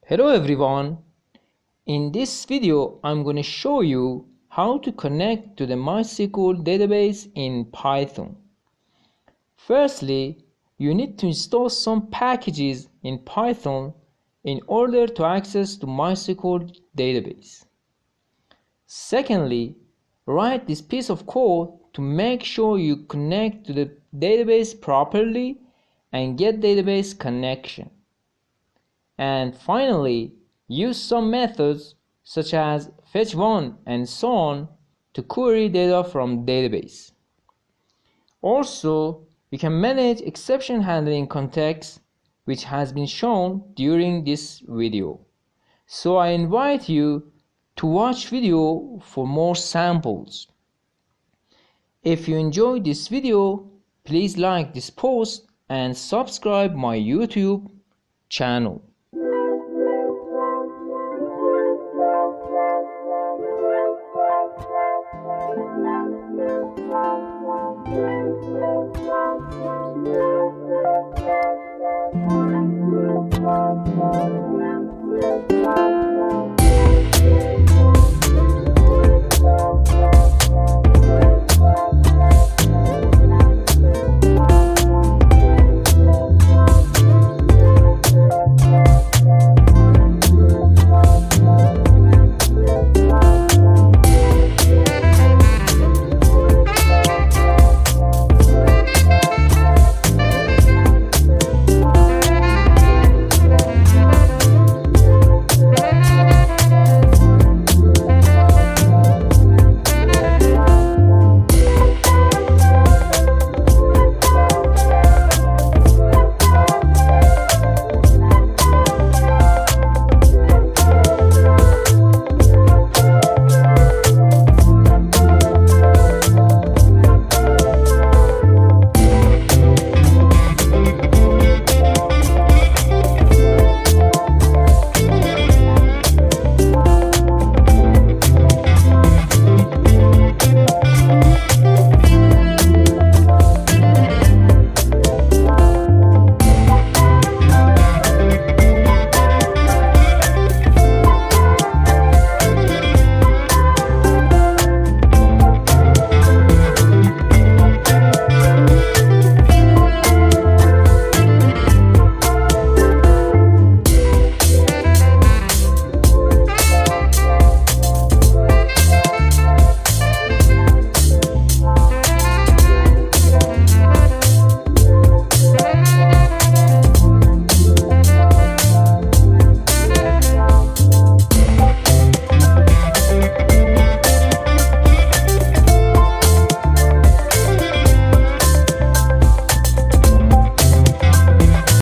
Hello everyone. In this video I'm going to show you how to connect to the MySQL database in Python. Firstly, you need to install some packages in Python in order to access the MySQL database. Secondly, write this piece of code to make sure you connect to the database properly and get database connection. And finally, use some methods such as fetch1 and so on to query data from database. Also, you can manage exception handling context, which has been shown during this video. So I invite you to watch video for more samples. If you enjoyed this video, please like this post and subscribe my YouTube channel.